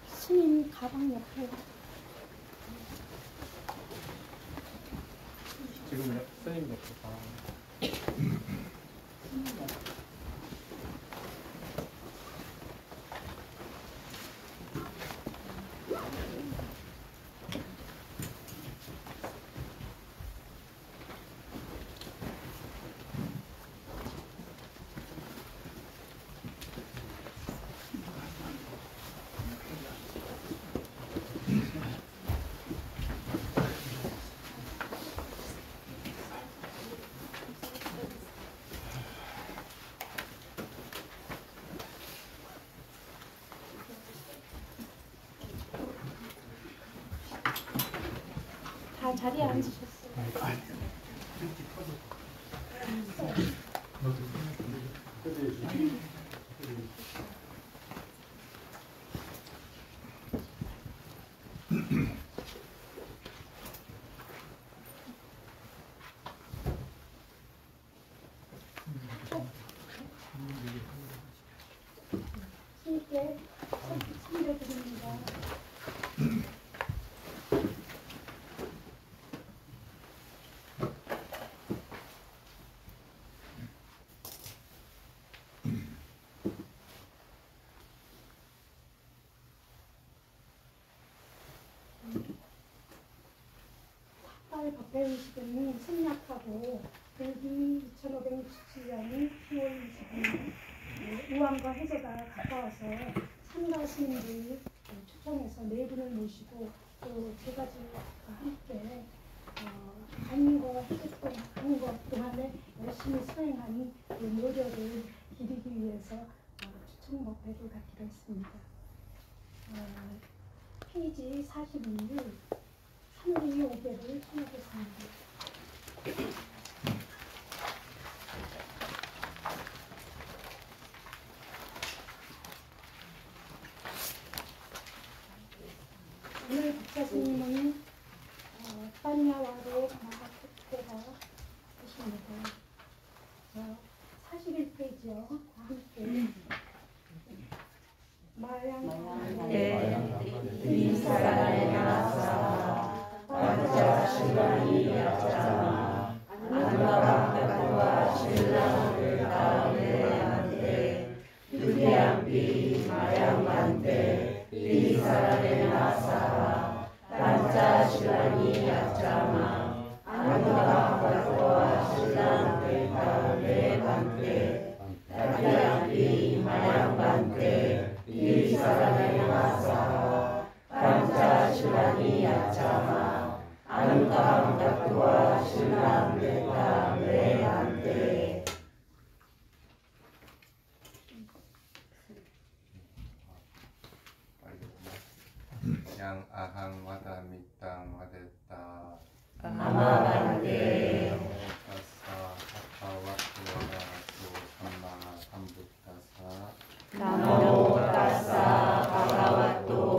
스님 가방 옆에 지금 스님 옆에 가방. 다 자리에 앉으셨어요. 스님께 선배드립니다. 박배의식은 생략하고 불기 2567년 10월 22일 우왕과 해제가 가까워서 참가 스님들이 초청해서 네 분을 모시고 또 제가 함께 안과 해제 것 동안에 열심히 수행한 그 노력을 기리기 위해서 초청 법회를 갖기로 했습니다. 페이지 42일 3분의 5개를 청하겠습니다. 오늘 박사스님은 빠냐와로 마하토가 되십니다. 41페이지요. 함께 마양대 리사라의 나사 반자 신랑이 야자마 안가방가와 신랑을 다음에한테 유대암비 마양만대 리사라의 나사 반자 신랑이 야자마 안가방가와 신랑을 다음에한테 유대암비 마양만대 리사라의 나사 반자 신랑이 야자마 안가방가와 신랑을 다음에한테 양 아항 와다 밑땅 와댔다 아마반데 아사와토라도 삼마 삼부타사 나모 타사 바가와토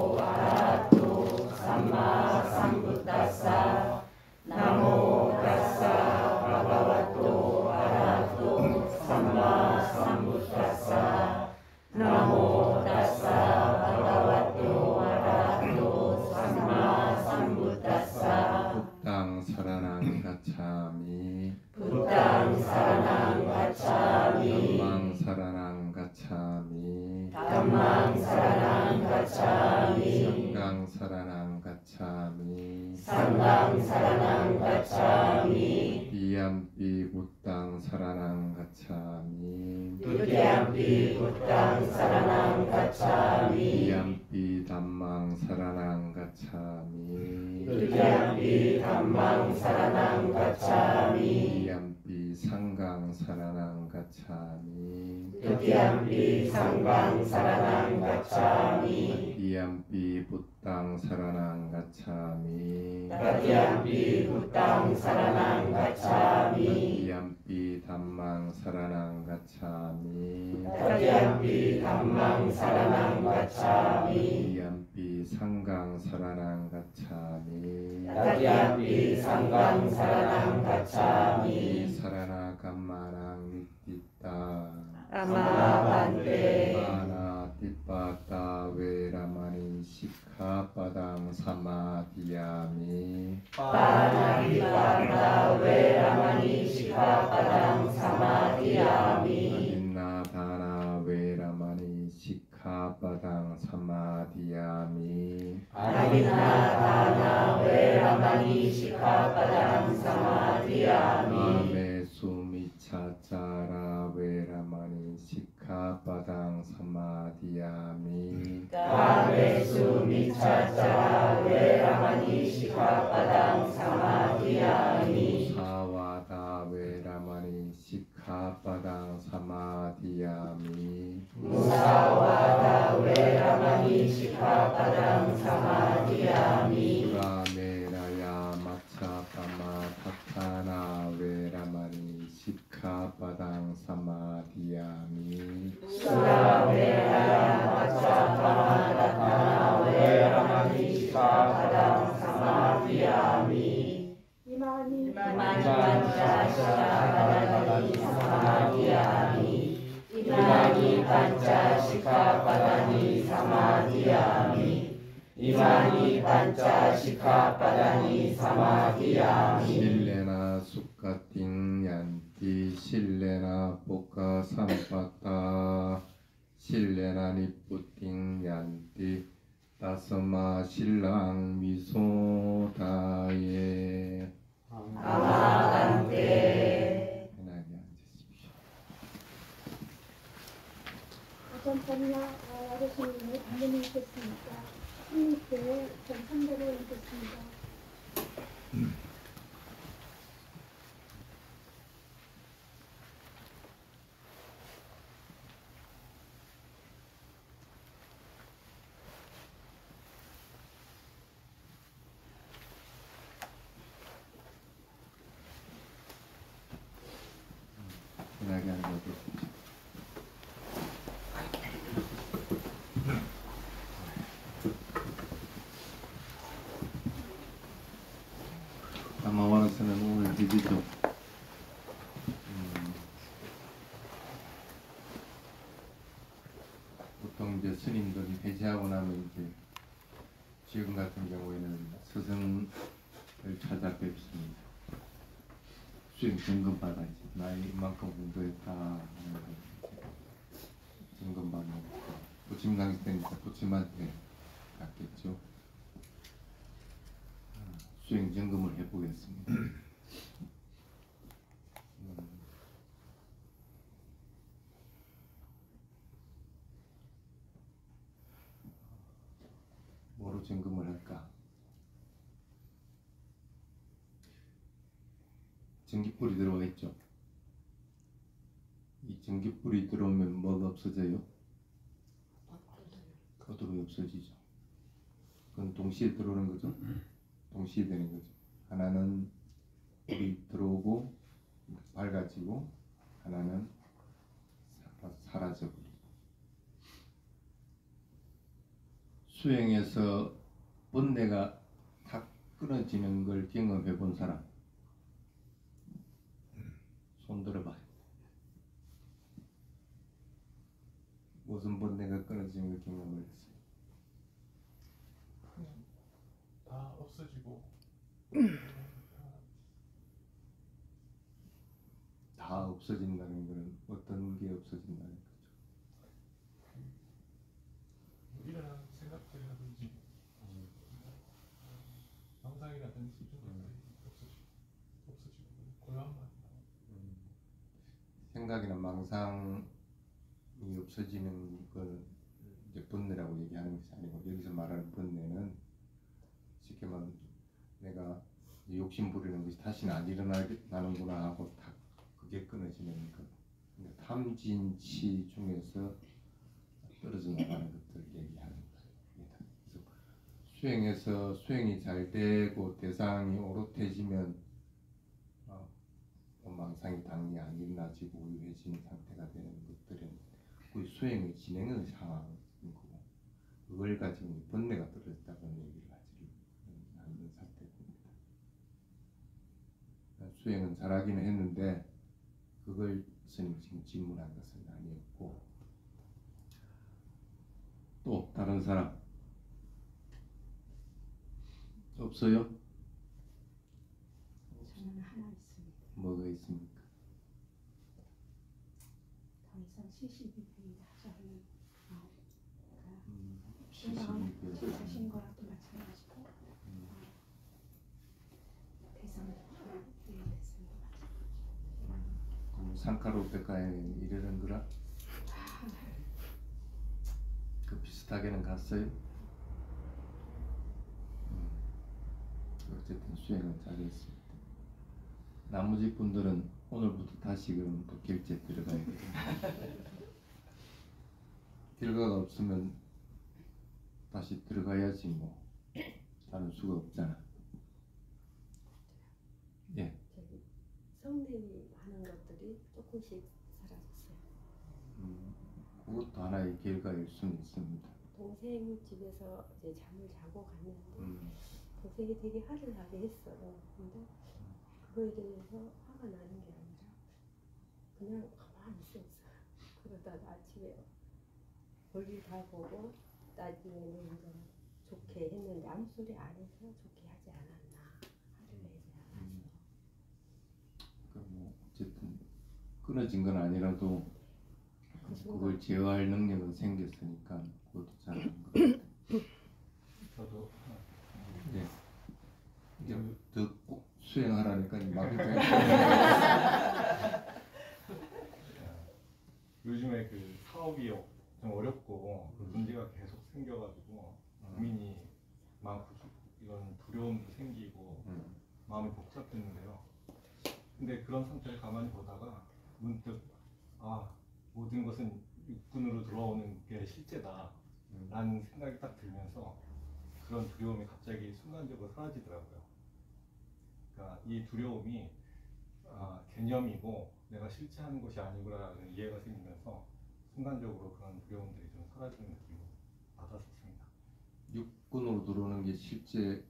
담망 사라낭 가차미 이암피 부땅 사라낭 가차미 두티암피 부땅 사라낭 가차미 이암피 담망 사라낭 가차미 두티암피 담망 사라낭 가차미 이암피 상강 사라낭 가차미 두티암피 상강 사라낭 가차미 이암피 부땅 사라낭 가차미 두티암피 부땅 사라낭 가차미 이암피 담망 사라낭 가차미 두티암피 담망 사라낭 가차미 이암피 상강 사라낭 가차미 두티암피 상강 사라낭 가차미 사라나 감마랑 니띠따 아마반테 마나 띠빠따 베라마니 시카빠당 사마디야미 파나티파타 웨라마니 시카파당 사마디야미 아딘나다나 베라마니 시카빠당 사마디야미 아디나다나 웨라마니 시카파당 사마디야미 아메수미차짜라 베라마니 시카빠당 사마디야미 가메수 미차차 웨라마니 시카파당 사마디야미 무사와다 베라마니 시카빠당 사마디야미 무사와다 웨라마니 시카파당 사마디야미 수라메라야 마차빠마 타타나 베라마니 시카빠당 사마디야미 수라메라야 마차파마다타나 웨라마니 시카파당 사마디야미 이만희 이마니 반차 시카파다니 사마디야미 이마니 반차 시카파다니 사마디야미 이마니 반차 시카파다니 사마디야미 실레나 수카팅 얀티 실레나 뽀카 삼빠따 실레나 니뿌팅 얀티 따스마 신랑 미소다예 아마간테 편하게 앉으십시오. 어전번이나 아저씨님을 당연히 읽겠습니다. 한국교회 전상대로 읽겠습니다. 편하게 앉아주십시오. 아마 원하시는 오늘 드리죠. 보통 이제 스님들이 배제하고 나면 이제 지금 같은 경우에는 스승을 찾아뵙습니다. 수행 점검 받아야지. 나 이만큼 공부했다 하는 거 점검 받는 거. 부침 강의 때니까 부침한테 갔겠죠. 수행 점검을 해보겠습니다. 뭐로 점검을 할까? 전기불이 들어와 있죠. 이 전기불이 들어오면 뭐가 없어져요? 거두로 없어지죠. 그건 동시에 들어오는 거죠. 동시에 되는 거죠. 하나는 불이 들어오고 밝아지고 하나는 사라져버리고. 수행에서 번뇌가 탁 끊어지는 걸 경험해 본 사람 손 들어봐. 무슨 번뇌가 끊어지는 걸 경험을 했어요? 다 없어지고 다 없어진다는 것은 어떤 게 없어진다는 거죠? 일어나는 생각들이라든지 상상의 생각이 나는 수준 가까이 없어지고 고요함만 나와. 생각이나 망상이 없어지는 걸 이제 번뇌라고 얘기하는 것이 아니고, 여기서 말하는 번뇌는 쉽게 말하면 내가 욕심 부리는 것이 다시는 안 일어나는구나 하고 딱 그게 끊어지는 것. 그러니까 탐진치 중에서 떨어져 나가는 것들을 얘기하는 겁니다. 그래서 수행에서 수행이 잘 되고 대상이 오롯해지면 망상이 당연히 안 일어나지고 우유해지는 상태가 되는 것들은 그 수행의 진행의 상황인 거고, 그걸 가지고 번뇌가 떨어졌다는 얘기를 하지 않는 상태입니다. 수행은 잘하기는 했는데 그걸 스님 지금 질문한 것은 아니었고, 또 다른 사람 없어요? 저는 하나 있습니다. 뭐가 있습니까? 더 이상 CCTV 하자는 마음가 CCTV. 제 자신과도 마찬가지고 대상도 산카로백가에 이르는 거라? 그 비슷하게는 갔어요? 어쨌든 수행은 잘했습니다. 나머지 분들은 오늘부터 다시 그럼 또 결제 들어가야 돼요. 결과가 없으면 다시 들어가야지 뭐. 다른 수가 없잖아. 예. 저기 성님이 하는 것들이 조금씩 사라졌어요. 그것도 하나의 결과일 수는 있습니다. 동생 집에서 이제 잠을 자고 갔는데 동생이 되게 화를 나게 했어요. 근데 그거에 대해서 화가 나는 게 아니라 그냥 가만히 있었어요. 그러다가 아침에 볼일 다 보고 나중에는 이제 좋게 했는데 아무 소리 안 해서 좋게 하지 않았나, 화를 내지 않아서. 뭐 어쨌든 끊어진 건 아니라도 그 그걸 제어할 능력은 생겼으니까 그것도 잘하는 것 같아요. 저도 네. 이제 더 꼭 수행하라니까 막 요즘에 그 사업이 좀 어렵고 그 문제가 계속 생겨가지고 고민이 많고 이런 두려움도 생기고 마음이 복잡했는데요. 근데 그런 상태를 가만히 보다가 문득 모든 것은 육군으로 들어오는 게 실제다 라는 생각이 딱 들면서 그런 두려움이 갑자기 순간적으로 사라지더라고요. 그러니까 이 두려움이 개념이고 내가 실체하는 것이 아니구나라는 이해가 생기면서 순간적으로 그런 두려움들이 좀 사라지는 느낌을 받았었습니다. 육군으로 들어오는 게 실제인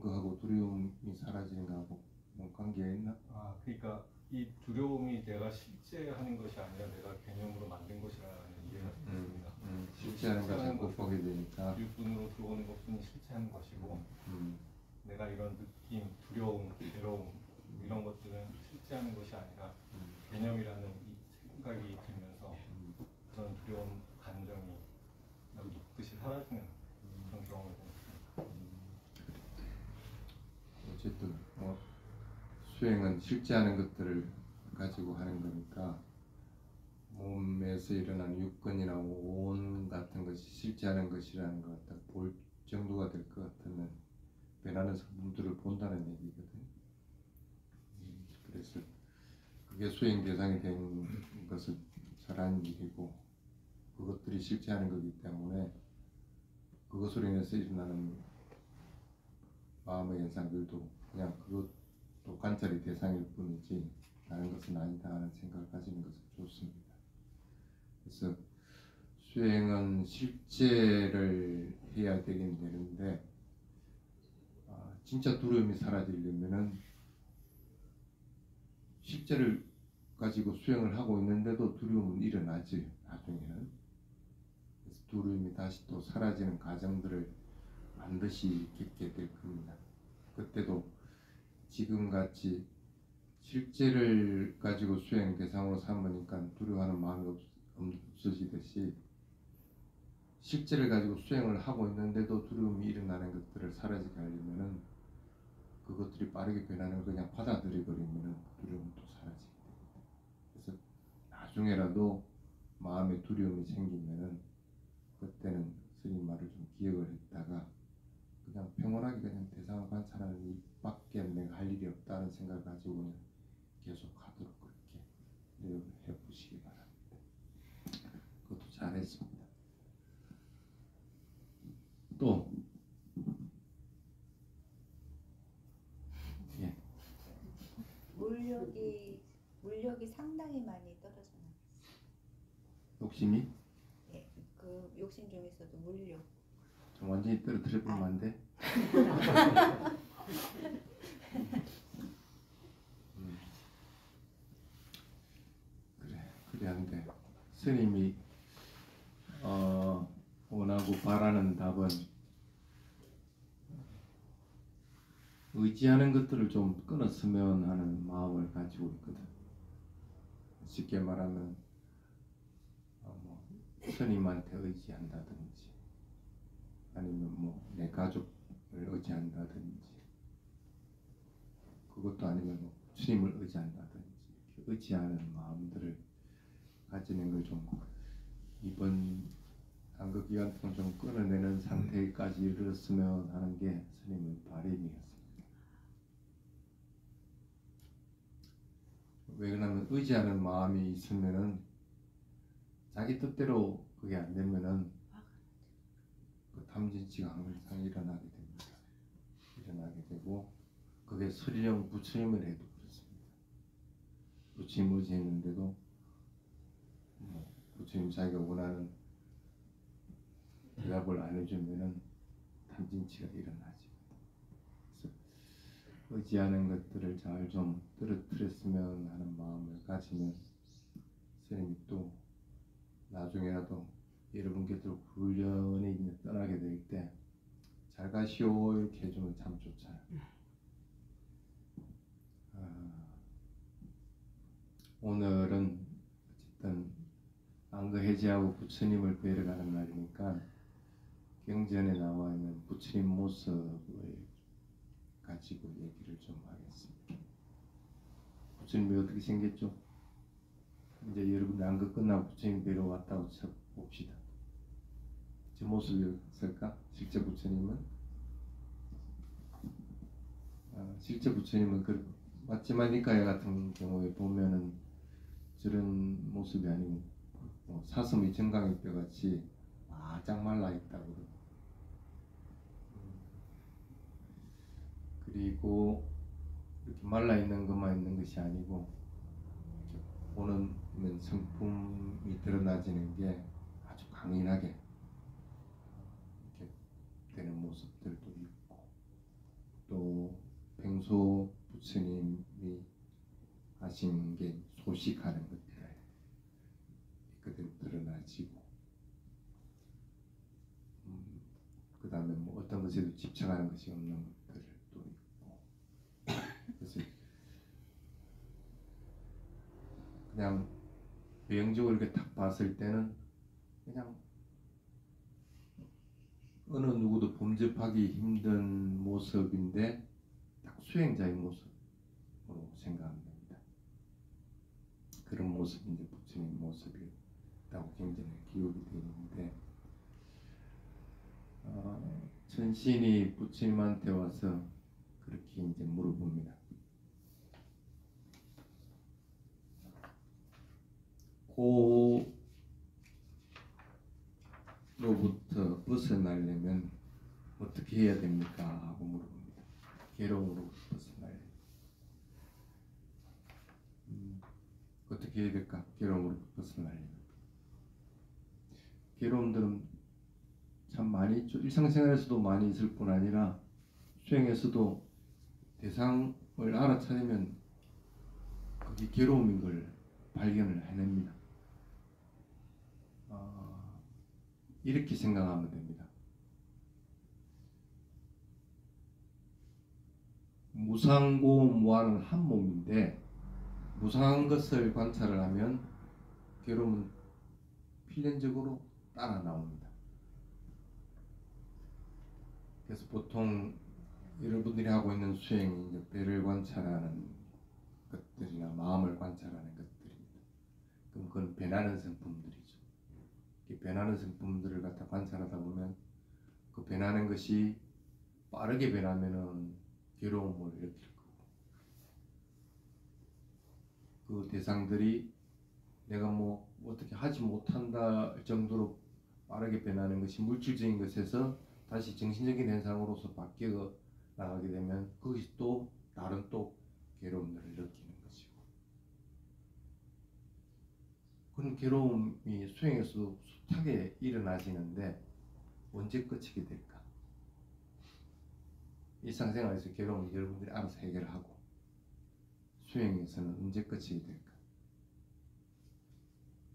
거하고 두려움이 사라지는 거하고 뭐 관계가 있나? 그러니까 이 두려움이 내가 실체하는 것이 아니라 내가 개념으로 만든 것이라는 이해가 생겼습니다. 실체하는 것을 못 보게 되니까 육군으로 들어오는 것뿐이 실체하는 것이고 내가 이런 느낌, 두려움, 괴로움 이런 것들은 실체하는 것이 아니라 개념이라는 이 생각이 들면서 그런 두려움, 감정이 여기 뜻이 사라지는 그런 경험을 했습니다. 어쨌든 수행은 실제하는 것들을 가지고 하는 거니까 몸에서 일어나는 육근이나 온 같은 것이 실제하는 것이라는 걸 딱 볼 정도가 될 것 같으면 변하는 성품들을 본다는 얘기거든요. 그래서 그게 수행 대상이 된 것은 잘한 일이고 그것들이 실체하는 거기 때문에 그것으로 인해서 일어나는 마음의 현상들도 그냥 그것도 관찰의 대상일 뿐이지 다른 것은 아니다 하는 생각을 가지는 것은 좋습니다. 그래서 수행은 실제를 해야 되긴 되는데 진짜 두려움이 사라지려면은 실제를 가지고 수행을 하고 있는데도 두려움은 일어나지 나중에는. 그래서 두려움이 다시 또 사라지는 과정들을 반드시 겪게 될 겁니다. 그때도 지금같이 실제를 가지고 수행 대상으로 삼으니까 두려워하는 마음이 없어지듯이 실제를 가지고 수행을 하고 있는데도 두려움이 일어나는 것들을 사라지게 하려면은 그것들이 빠르게 변하는 걸 그냥 받아들여 버리면은 두려움도 사라지게 됩니다. 그래서 나중에라도 마음에 두려움이 생기면은 그때는 스님 말을 좀 기억을 했다가 그냥 평온하게 그냥 대상을 관찰하는 일밖에 내가 할 일이 없다는 생각을 가지고는 계속 하도록 그렇게 노력을 해보시기 바랍니다. 그것도 잘했습니다. 또 예. 물력이 상당히 많이 떨어져요. 욕심이 예, 그 욕심 중에서도 물력. 좀 완전히 떨어뜨려 보면 안 돼? 그래 안 돼. 스님이 원하고 바라는 답은 의지하는 것들을 좀 끊었으면 하는 마음을 가지고 있거든. 쉽게 말하면 뭐 스님한테 의지한다든지 아니면 뭐 내 가족을 의지한다든지 그것도 아니면 뭐 주님을 의지한다든지 이렇게 의지하는 마음들을 가지는 걸 좀 이번 안거 기간 동안 좀 끊어내는 상태까지 이르렀으면 하는 게 스님의 바람이었습니다. 왜 그러냐면 의지하는 마음이 있으면은 자기 뜻대로 그게 안 되면은 그 탐진치가 항상 일어나게 됩니다. 일어나게 되고 그게 설령 부처님을 해도 그렇습니다. 부처님 의지했는데도 뭐 부처님 자기가 원하는 대답을 안 해주면은 탐진치가 일어나죠. 그래서 의지하는 것들을 잘 좀 떨어뜨렸으면 하는 마음을 가지면 스님이 또 나중에라도 여러분 곁으로 훈련에 이제 떠나게 될 때 잘 가시오 이렇게 해주면 참 좋잖아요. 오늘은 어쨌든 안거 해제하고 부처님을 뵈러 가는 날이니까 경전에 나와 있는 부처님 모습을 가지고 얘기를 좀 하겠습니다. 부처님이 어떻게 생겼죠? 이제 여러분 안거 끝나고 부처님 뵈러 왔다고 봅시다. 저 모습이었을까? 실제 부처님은? 실제 부처님은 그 마지막 니카야 같은 경우에 보면은 저런 모습이 아니고 사슴의 정강이 뼈같이 바짝 말라 있다고. 그리고 이렇게 말라 있는 것만 있는 것이 아니고 보는 성품이 드러나지는 게 아주 강인하게 이렇게 되는 모습들도 있고 또 평소 부처님이 하신 게 소식하는 것들 그대로 드러나지고 그 다음에 뭐 어떤 것에도 집착하는 것이 없는 것들도 있고 그래서 그냥 외형적으로 이렇게 딱 봤을 때는 그냥 어느 누구도 범접하기 힘든 모습인데 딱 수행자의 모습으로 생각하면 됩니다. 그런 모습이 이제 부처님 모습이라고 굉장히 기록이 되어 있는데 천신이 부처님한테 와서 그렇게 이제 물어봅니다. 고로부터 벗어나려면 어떻게 해야 됩니까? 하고 물어봅니다. 괴로움으로부터 벗어나려면 어떻게 해야 될까? 괴로움으로부터 벗어나려면 괴로움들은 참 많이 있죠. 일상생활에서도 많이 있을 뿐 아니라 수행에서도 대상을 알아차리면 그게 괴로움인 걸 발견을 해냅니다. 이렇게 생각하면 됩니다. 무상고 무아는 한 몸인데 무상한 것을 관찰을 하면 괴로움은 필연적으로 따라 나옵니다. 그래서 보통 여러분들이 하고 있는 수행이 이제 배를 관찰하는 것들이나 마음을 관찰하는 것들입니다. 그럼 그건 변하는 성품들이죠. 이 변하는 성품들을 갖다 관찰하다 보면 그 변하는 것이 빠르게 변하면은 괴로움을 일으킬 거고, 그 대상들이 내가 뭐 어떻게 하지 못한다 정도로 빠르게 변하는 것이 물질적인 것에서 다시 정신적인 현상으로서 바뀌어 나가게 되면 거기서 또 다른 또 괴로움들을 느끼는 것이고, 그런 괴로움이 수행에서도 숱하게 일어나지는데 언제 끝이게 될까? 일상생활에서 괴로움을 여러분들이 알아서 해결하고 수행에서는 언제 끝이게 될까?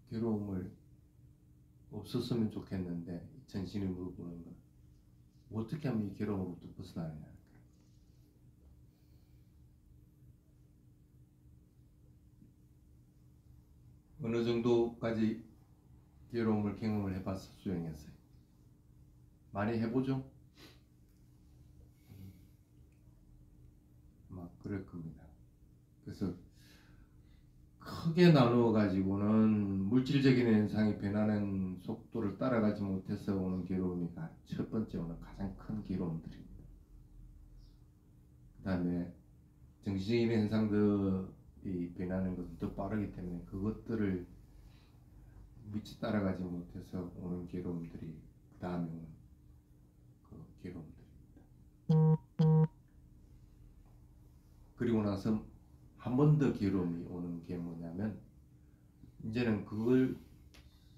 괴로움을 없었으면 좋겠는데 전신이 물어보는 건 어떻게 하면 이 괴로움으로부터 벗어나느냐. 어느 정도까지 괴로움을 경험을 해봤어? 수행했어요? 많이 해보죠? 막 그럴 겁니다. 그래서 크게 나누어 가지고는 물질적인 현상이 변하는 속도를 따라가지 못해서 오는 괴로움이 첫 번째 오는 가장 큰 괴로움들입니다. 그 다음에 정신적인 현상들이 변하는 것은 더 빠르기 때문에 그것들을 미처 따라가지 못해서 오는 괴로움들이 그 다음에 오는 그 괴로움들입니다. 그리고 나서 한 번 더 괴로움이 오는 게 뭐냐면, 이제는 그걸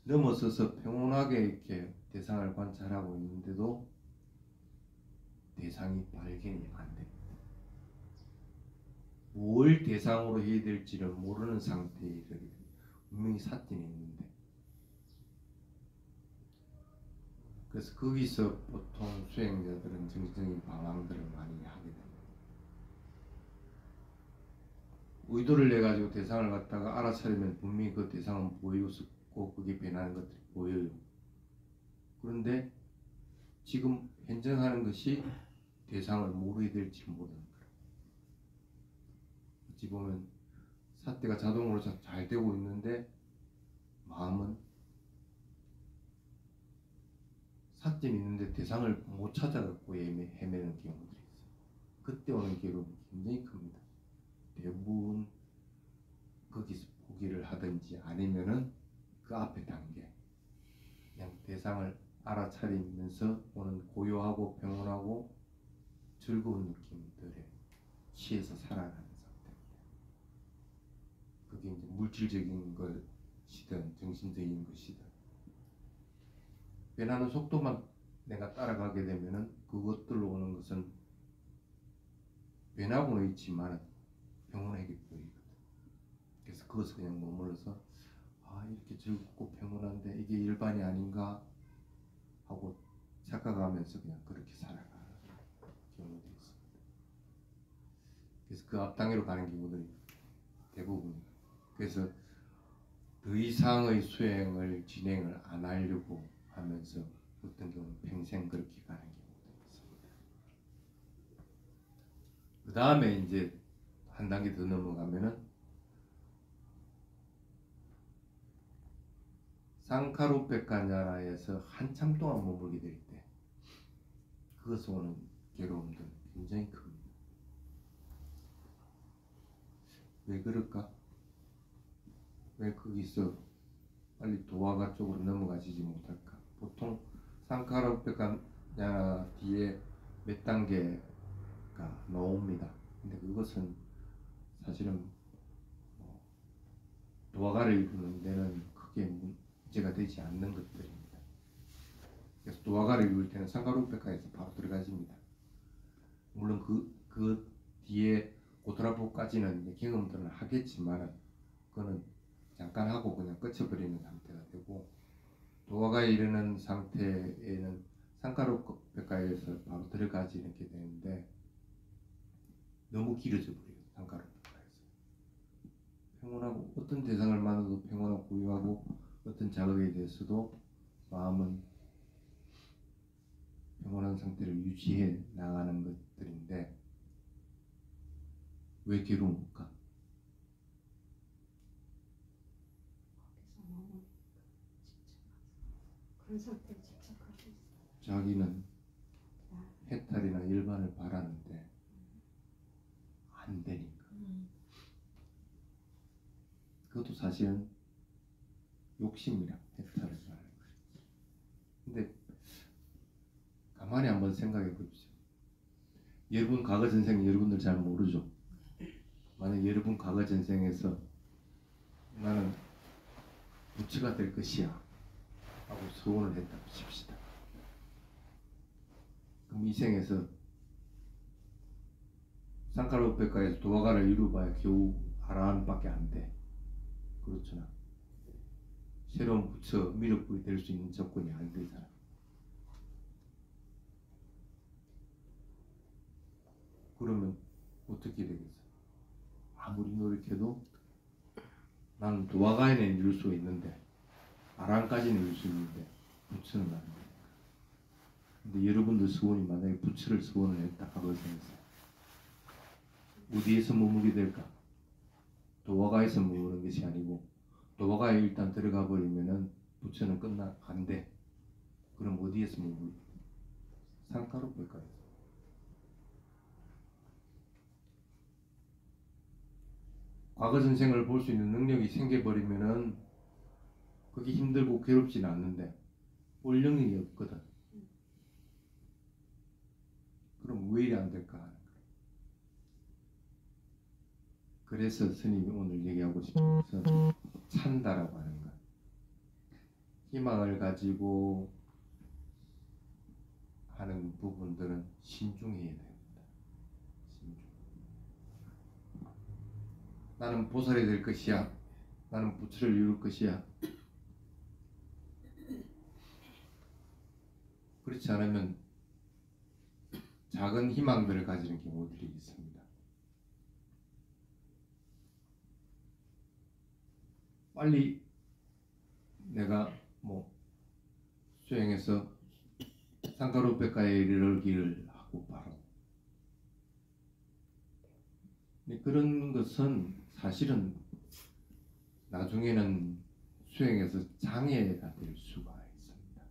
넘어서서 평온하게 이렇게 대상을 관찰하고 있는데도 대상이 발견이 안 됩니다. 뭘 대상으로 해야 될지를 모르는 상태에 이르게 됩니다. 분명히 삿진이 있는데. 그래서 거기서 보통 수행자들은 정신적인 방황들을 많이 하게 됩니다. 의도를 내 가지고 대상을 갖다가 알아차리면 분명히 그 대상은 보이고 그게 변하는 것들이 보여요. 그런데 지금 현정하는 것이 대상을 모르게 될지 모르는 거예요. 어찌 보면 사태가 자동으로 잘 되고 있는데 마음은 삿짐이 있는데 대상을 못 찾아갖고 헤매는 경우들이 있어요. 그때 오는 괴로움이 굉장히 큽니다. 대부분 거기서 포기를 하든지 아니면은 그 앞에 단계, 그냥 대상을 알아차리면서 오는 고요하고 평온하고 즐거운 느낌들에 취해서 살아가는 상태입니다. 그게 이제 물질적인 것이든 정신적인 것이든 변하는 속도만 내가 따라가게 되면은 그것들로 오는 것은 변하고는 있지만 평온하게 보이거든. 그래서 그것을 그냥 머물러서 이렇게 즐겁고 평온한데 이게 일반이 아닌가 하고 착각하면서 그냥 그렇게 살아가는 경우도 있습니다. 그래서 그 앞단계로 가는 경우들이 대부분입니다. 그래서 더 이상의 수행을 진행을 안 하려고 하면서 어떤 경우는 평생 그렇게 가는 경우도 있습니다. 그 다음에 이제 한 단계 더 넘어가면은 상카루페카냐라에서 한참 동안 머물게 될 때 그것에서 오는 괴로움들 굉장히 큽니다. 왜 그럴까? 왜 거기서 빨리 도화가 쪽으로 넘어가지지 못할까? 보통 상카루페카냐 뒤에 몇 단계가 나옵니다. 근데 그것은 사실은 도화가를 이루는 데는 크게 문제가 되지 않는 것들입니다. 그래서 도화가를 이룰 때는 상카루페카에서 바로 들어가집니다. 물론 그 뒤에 고토라포까지는 경험들은 하겠지만 그거는 잠깐 하고 그냥 끝쳐버리는 상태가 되고, 도화가에 이르는 상태에는 상카루페카에서 바로 들어가지 이렇게 되는데 너무 길어져 버려요. 상카루페카에서 평온하고 어떤 대상을 만나도 평온하고 고요하고 어떤 자극에 대해서도 마음은 평온한 평온한 상태를 유지해 나가는 것들인데 왜 괴로울까? 거기서 너무 그런 상태에 집착하고 있어요. 자기는 아, 해탈이나 일반을 바라는데 안 되니까. 그것도 사실은 욕심이라 해탈을 바라는 거예요. 근데 가만히 한번 생각해 보십시오. 여러분 과거 전생 여러분들 잘 모르죠. 만약 여러분 과거 전생에서 나는 부처가 될 것이야 하고 소원을 했다고 칩시다. 그럼 이 생에서 상카라우페카에서 도화가를 이루어봐야 겨우 아라한밖에 안 돼. 그렇잖아. 새로운 부처 미륵불이 될 수 있는 조건이 안 되잖아. 그러면 어떻게 되겠어? 아무리 노력해도 나는 도화가에는 이룰 수 있는데 아란까지는 이룰 수 있는데 부처는 안 돼. 근데 여러분들 소원이 만약에 부처를 소원을 했다 하거든요. 어디에서 머무게 될까? 도화가에서 머무는 것이 아니고 도화가에 일단 들어가 버리면은 부처는 안 돼. 그럼 어디에서 머무게? 상카라우페카에서. 과거 전생을 볼 수 있는 능력이 생겨버리면은 그게 힘들고 괴롭지는 않는데 볼 능력이 없거든. 그럼 왜 이래 안 될까 하는 거야. 그래서 스님이 오늘 얘기하고 싶은 것은 찬다라고 하는 거야. 희망을 가지고 하는 부분들은 신중해야 됩니다. 신중. 나는 보살이 될 것이야. 나는 부처를 이룰 것이야. 그렇지 않으면 작은 희망들을 가지는 경우들이 있습니다. 빨리 내가 수행해서 상카라우페카에 이르기를 하고 바로. 그런 것은 사실은 나중에는 수행에서 장애가 될 수가 있습니다.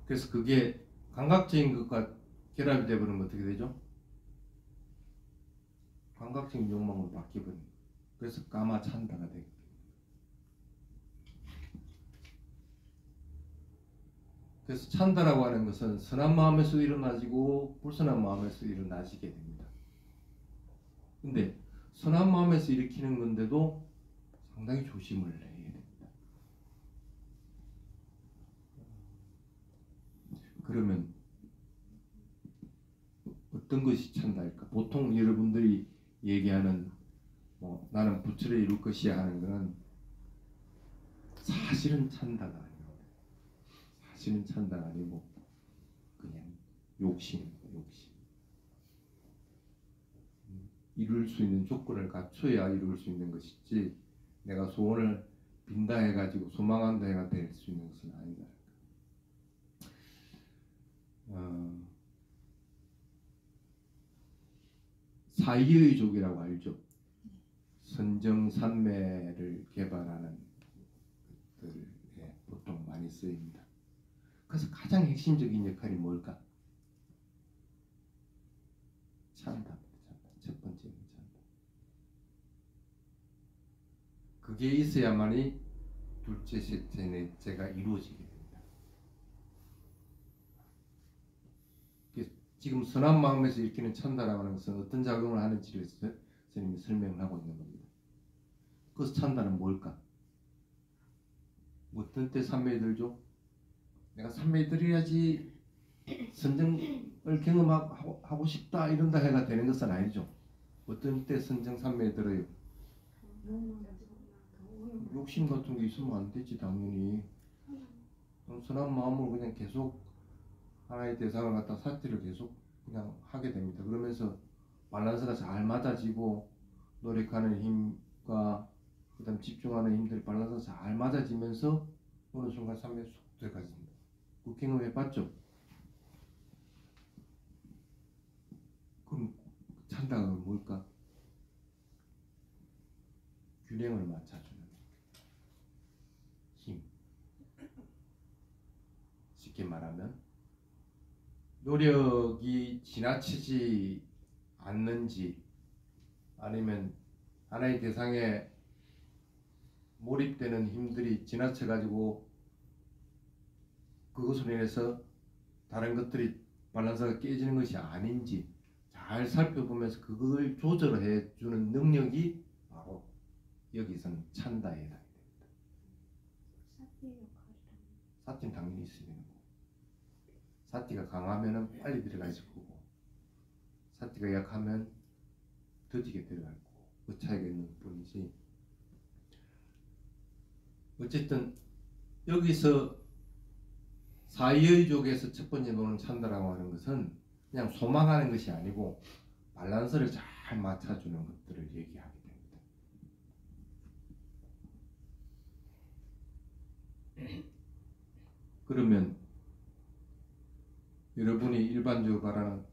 그래서 그게 감각적인 것과 결합이 되어버리면 어떻게 되죠? 감각적인 욕망으로 바뀌어버립니다. 그래서 까마찬다가 되게 됩니다. 그래서 찬다라고 하는 것은 선한 마음에서 일어나지고 불선한 마음에서 일어나지게 됩니다. 근데 선한 마음에서 일으키는 건데도 상당히 조심을 해야 됩니다. 그러면 어떤 것이 찬다일까? 보통 여러분들이 얘기하는 나는 부처를 이룰 것이야 하는 것은 사실은 찬다가 아니고 사실은 찬다가 아니고 그냥 욕심입니다. 욕심. 이룰 수 있는 조건을 갖춰야 이룰 수 있는 것이지 내가 소원을 빈다 해가지고 소망한다 해가 될 수 있는 것은 아니다. 사이의족이라고 알죠? 선정산매를 개발하는 것들에 보통 많이 쓰입니다. 그래서 가장 핵심적인 역할이 뭘까? 찬다. 첫 번째는 찬다. 그게 있어야만이 둘째, 셋째, 넷째가 이루어지게 됩니다. 지금 선한 마음에서 일으키는 찬다라고 하는 것은 어떤 작용을 하는지를 스님이 설명을 하고 있는 겁니다. 그래서 찬다는 뭘까? 어떤 때 삼매에 들죠? 내가 삼매에 들어야지 선정을 경험하고 싶다 이런다 해가 되는 것은 아니죠. 어떤 때 선정 삼매에 들어요? 욕심 같은 게 있으면 안 되지 당연히. 선한 마음으로 그냥 계속 하나의 대상을 갖다 사티를 계속 그냥 하게 됩니다. 그러면서 밸런스가 잘 맞아지고 노력하는 힘과 그다음 집중하는 힘들이 밸런스가 잘 맞아지면서 어느 순간 삶에 쏙 들어가집니다. 그 경험해 봤죠? 그럼 찬다가 뭘까? 균형을 맞춰주는 힘. 쉽게 말하면 노력이 지나치지 않는지 아니면 하나의 대상에 몰입되는 힘들이 지나쳐 가지고 그것으로 인해서 다른 것들이 밸런스가 깨지는 것이 아닌지 잘 살펴보면서 그걸 조절해 주는 능력이 바로 여기서는 찬다에 해당이 됩니다. 사티의 역할이라는. 사티는 당연히 있어야 되는 거고, 사티가 강하면은 빨리 들어가실 거고, 사티가 약하면 더디게 들어갈 거고, 그 차이가 있는 뿐이지. 어쨌든 여기서 사이의족에서 첫 번째 노는 찬다라고 하는 것은 그냥 소망하는 것이 아니고 밸런스를 잘 맞춰주는 것들을 얘기하게 됩니다. 그러면 여러분이 일반적으로 바라는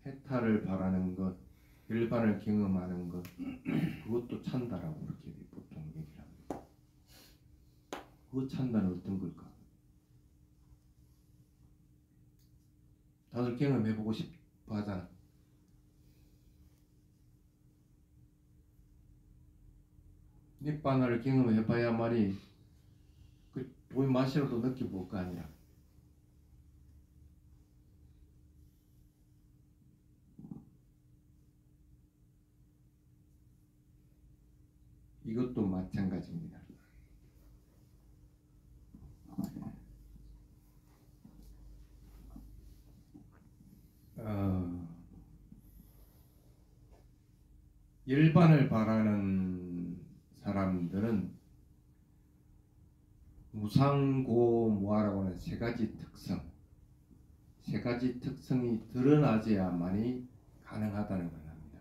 해탈을 바라는 것, 일반을 경험하는 것, 그것도 찬다라고 그렇게 보통 얘기를 합니다. 그 찬다는 어떤 걸까? 다들 경험해보고 싶어 하잖아. 닛바나를 경험해봐야만이 그 보이 맛이라도 느껴볼 거 아니야. 이것도 마찬가지입니다. 일반을 바라는 사람들은 무상고무화라고 하는 세 가지 특성이 드러나져야만이 가능하다는 걸 합니다.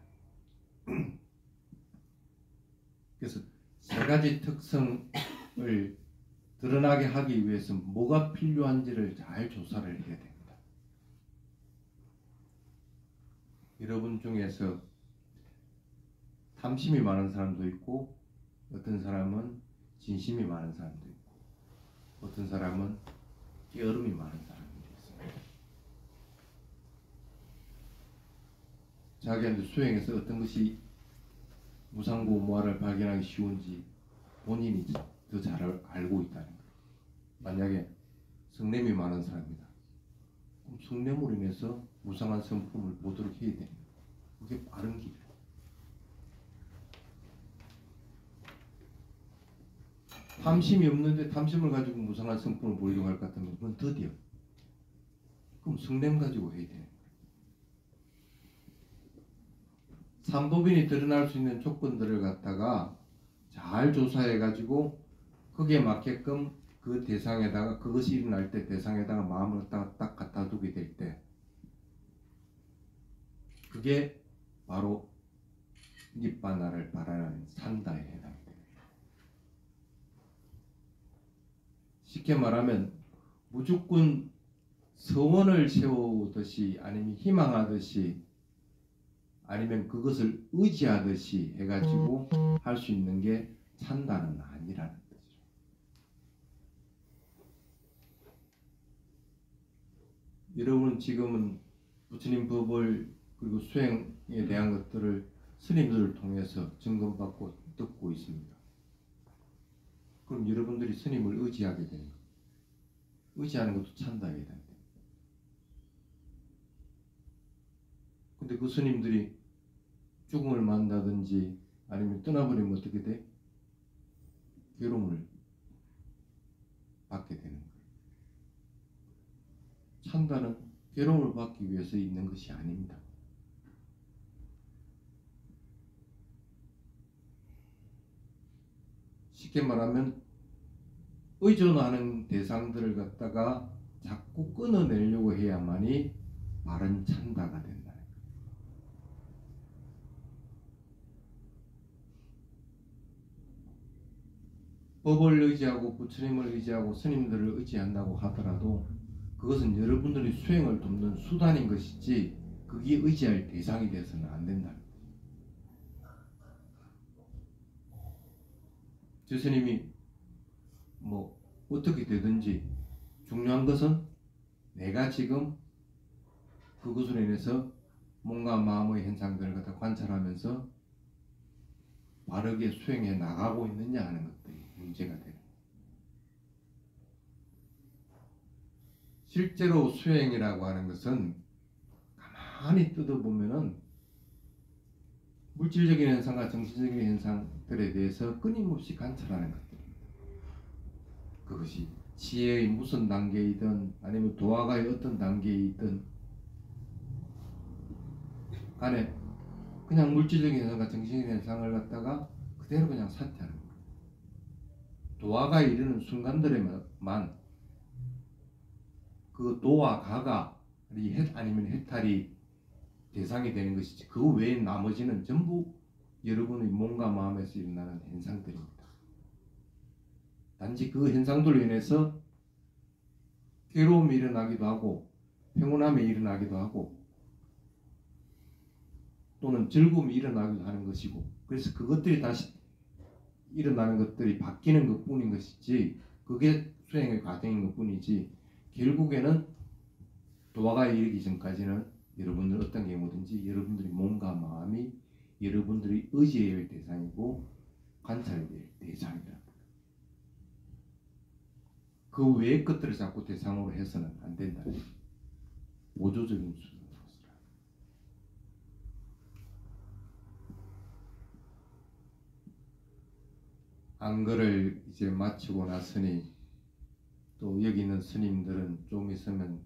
그래서 세 가지 특성을 드러나게 하기 위해서 뭐가 필요한지를 잘 조사를 해야 됩니다. 여러분 중에서 탐심이 많은 사람도 있고, 어떤 사람은 진심이 많은 사람도 있고, 어떤 사람은 게으름이 많은 사람도 있습니다. 자기한테 수행해서 어떤 것이 무상고무화를 발견하기 쉬운지 본인이 더 잘 알고 있다는 거예요. 만약에 성냄이 많은 사람이다. 그럼 성냄으로 인해서 무상한 성품을 보도록 해야 됩니다. 그게 빠른 길이에요. 탐심이 없는데 탐심을 가지고 무상한 성품을 보이려고 할 것 같으면 그건 더디요. 그럼 성냄 가지고 해야 돼요. 삼도빈이 드러날 수 있는 조건들을 갖다가 잘 조사해 가지고 거기에 맞게끔 그 대상에다가 그것이 일어날 때 대상에다가 마음을 딱 갖다 두게 될 때 그게 바로 닛바나를 바라는 산다에 해당이 됩니다. 쉽게 말하면 무조건 서원을 세우듯이 아니면 희망하듯이 아니면 그것을 의지하듯이 해가지고 할 수 있는 게 찬다는 아니라는 거죠. 여러분은 지금은 부처님 법을 그리고 수행에 대한 것들을 스님들을 통해서 점검받고 듣고 있습니다. 그럼 여러분들이 스님을 의지하게 되는 거예요. 의지하는 것도 찬다에 해당돼요. 근데 그 스님들이 죽음을 만나든지 아니면 떠나버리면 어떻게 돼? 괴로움을 받게 되는 거예요. 찬다는 괴로움을 받기 위해서 있는 것이 아닙니다. 쉽게 말하면 의존하는 대상들을 갖다가 자꾸 끊어내려고 해야만이 바른 찬다가 된다. 법을 의지하고 부처님을 의지하고 스님들을 의지한다고 하더라도 그것은 여러분들이 수행을 돕는 수단인 것이지 그게 의지할 대상이 되어서는 안 된다. 저 스님이 뭐 어떻게 되든지 중요한 것은 내가 지금 그것으로 인해서 몸과 마음의 현상들을 갖다 관찰하면서 바르게 수행해 나가고 있느냐 하는 것들이 문제가 되는 거예요. 실제로 수행이라고 하는 것은 가만히 뜯어보면은 물질적인 현상과 정신적인 현상들에 대해서 끊임없이 관찰하는 것들입니다. 그것이 지혜의 무슨 단계이든 아니면 도화가의 어떤 단계이든 간에 그냥 물질적인 현상과 정신적인 현상을 갖다가 그대로 그냥 사퇴하는 거예요. 도화가에 이르는 순간들에만 그 도와 가가 아니면 해탈이 대상이 되는 것이지 그 외에 나머지는 전부 여러분의 몸과 마음에서 일어나는 현상들입니다. 단지 그 현상들로 인해서 괴로움이 일어나기도 하고 평온함이 일어나기도 하고 또는 즐거움이 일어나기도 하는 것이고 그래서 그것들이 다시 일어나는 것들이 바뀌는 것뿐인 것이지 그게 수행의 과정인 것뿐이지 결국에는 도화가에 이르기 전까지는 여러분들 어떤 경우든지 여러분들이 몸과 마음이 여러분들이 의지해야 할 대상이고 관찰해야 할 대상이다. 그 외의 것들을 자꾸 대상으로 해서는 안 된다. 보조적인 수준으로서. 안거를 이제 마치고 났으니 또 여기 있는 스님들은 좀 있으면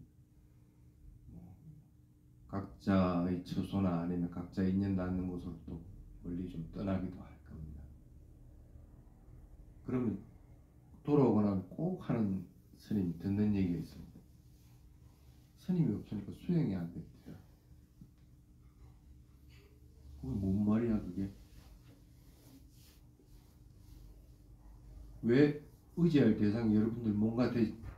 각자의 처소나 아니면 각자 인연 닿는 곳으로 또 멀리 좀 떠나기도 할 겁니다. 그러면 돌아오고 나면 꼭 하는 스님이 듣는 얘기가 있습니다. 스님이 없으니까 수행이 안 됐대요. 그게 뭔 말이야 그게? 왜 의지할 대상이 여러분들 뭔가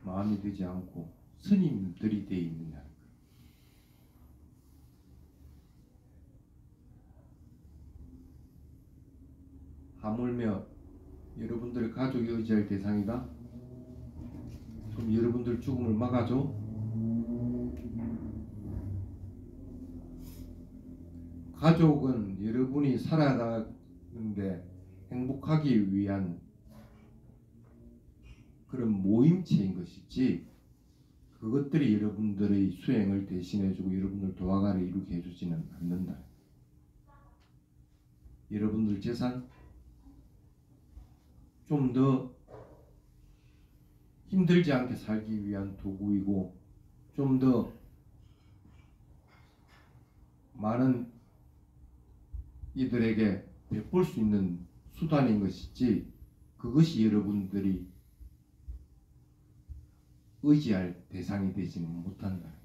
마음이 되지 않고 스님들이 되어 있느냐? 하물며 여러분들의 가족이 의지할 대상이다? 그럼 여러분들 죽음을 막아줘? 가족은 여러분이 살아가는데 행복하기 위한 그런 모임체인 것이지 그것들이 여러분들의 수행을 대신해주고 여러분들 도화가를 이루게 해주지는 않는다. 여러분들 재산 좀 더 힘들지 않게 살기 위한 도구이고 좀 더 많은 이들에게 베풀 수 있는 수단인 것이지 그것이 여러분들이 의지할 대상이 되지는 못한다.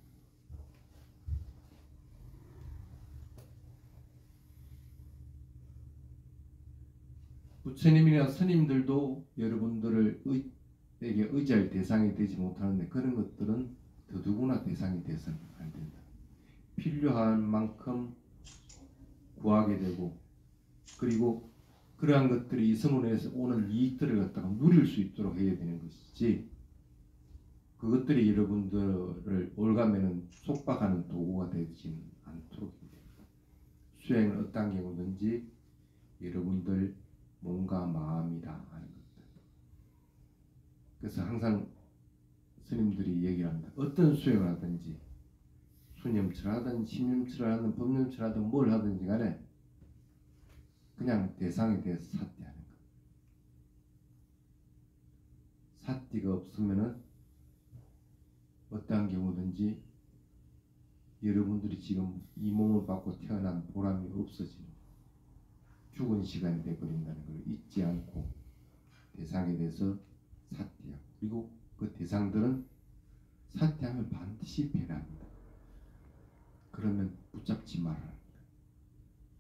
부처님이나 스님들도 여러분들에게 의지할 대상이 되지 못하는데 그런 것들은 더더구나 대상이 돼서는 안 된다. 필요한 만큼 구하게 되고 그리고 그러한 것들이 있음으로 해서 오는 이익들을 갖다가 누릴 수 있도록 해야 되는 것이지 그것들이 여러분들을 올가매는 속박하는 도구가 되지는 않도록 해야 됩니다. 수행은 어떤 경우든지 여러분들 몸과 마음이다 하는 것들. 그래서 항상 스님들이 얘기합니다. 어떤 수행을 하든지 수념치를 하든 심념치를 하든 법념치를 하든 뭘 하든지 간에 그냥 대상에 대해서 사띠하는 것. 사띠가 없으면은 어떠한 경우든지 여러분들이 지금 이 몸을 받고 태어난 보람이 없어지는 죽은 시간이 되어버린다는 걸 잊지 않고 대상에 대해서 사퇴하고 그리고 그 대상들은 사퇴하면 반드시 배려합니다. 그러면 붙잡지 말아야 합니다.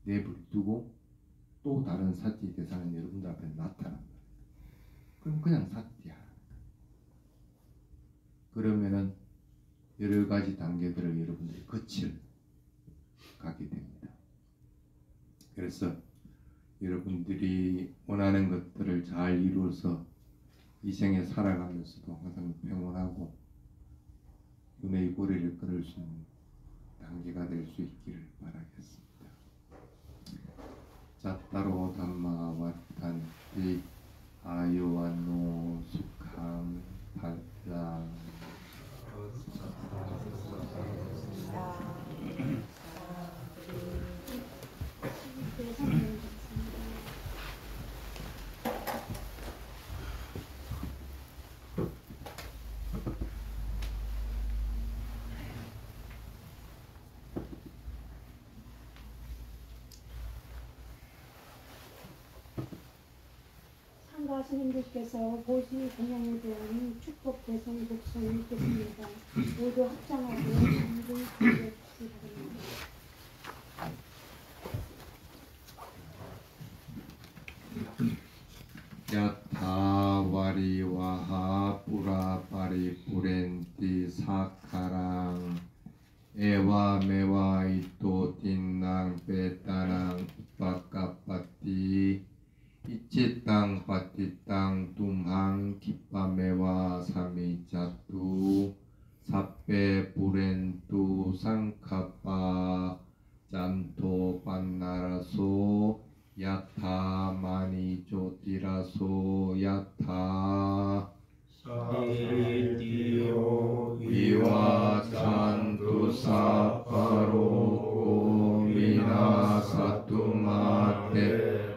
내버려두고 또 다른 사퇴 대상은 여러분들 앞에 나타납니다. 그럼 그냥 삿대야. 그러면은 여러 가지 단계들을 여러분들이 거쳐 가게 됩니다. 그래서 여러분들이 원하는 것들을 잘 이루어서 이 생에 살아가면서도 항상 평온하고 은혜의 고리를 끊을 수 있는 단계가 될 수 있기를 바라겠습니다. 자따로 담마 왓탄 아요완노 수캄 발랑 상가 스님들께서 보시 공양에 대한 축복 배송 독서를 읽겠습니다. 모두 합장하고 한글 공개 부탁드립니다. 야타와리와하 뿌라파리 뿌렌티 사카랑 에와메와 이토 틴낭 베타낭 우빠까빠띠 이치땅 빠띠땅 뚱항 기빠메와 사미자뚜 사페 뿌렌뚜 상카빠 짠토 판나라소 야타 마니 조티라소 야타 사비디오 위와 찬투 사파로 고미나 사투마테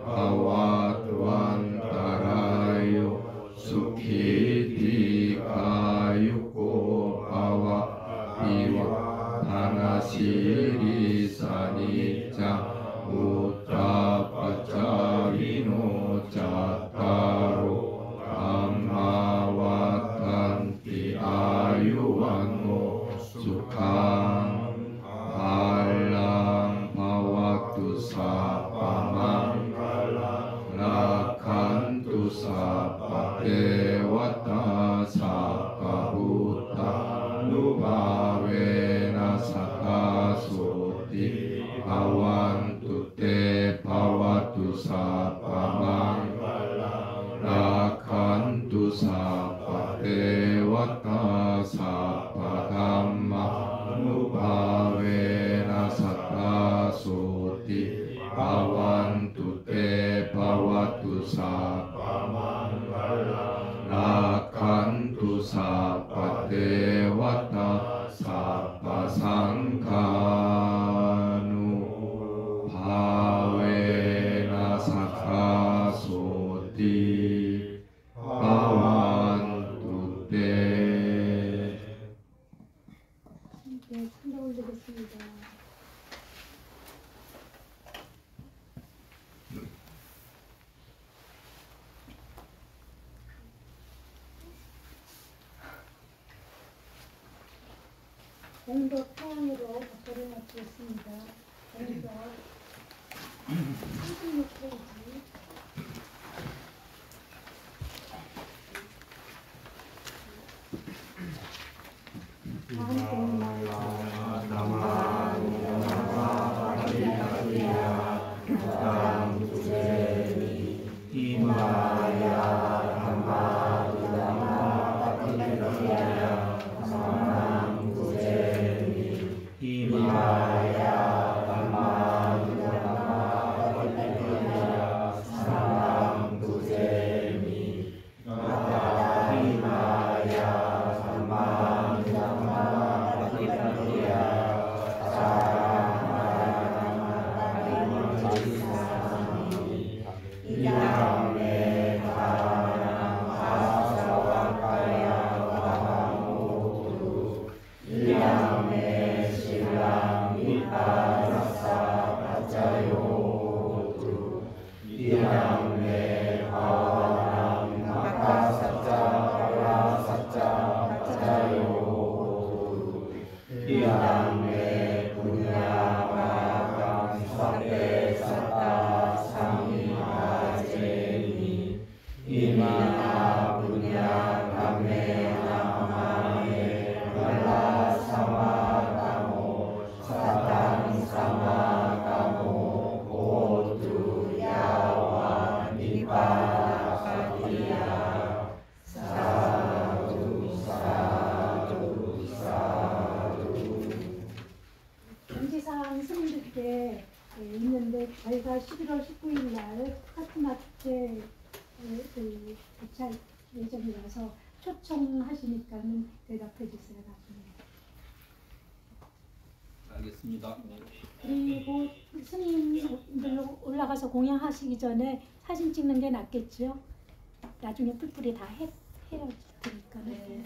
아와트완 따라요 수키디 가유고 아와 비와 하나시리 사니자 우타 파차리노 자타로 암마와탄티 아유완노 수칸 알랑 바와투 사파망 라칸투 사파테와타 사파부타 누바웨나 사타소티 아완투테 바와투 사파망 라칸투 사파테와타 사파담마 누바웨나 사타소티 아완투테 바와투 사파망 라칸투 사파테와타 사파상카누 바웨나 사카소티 바완투테. 네, 찬양 올리겠습니다. 공덕 태양으로 박수를 마치겠습니다. 공덕 36페이지. 이람에 공지사항 스님들께 있는데 저희가 11월 19일 날 파트너 축제 개최할 예정이라서 초청하시니까는 대답해 주세요. 알겠습니다. 그리고 스님들 올라가서 공양하시기 전에 사진 찍는 게 낫겠죠? 나중에 뿔뿔이 다 헤어질 테니까. 네.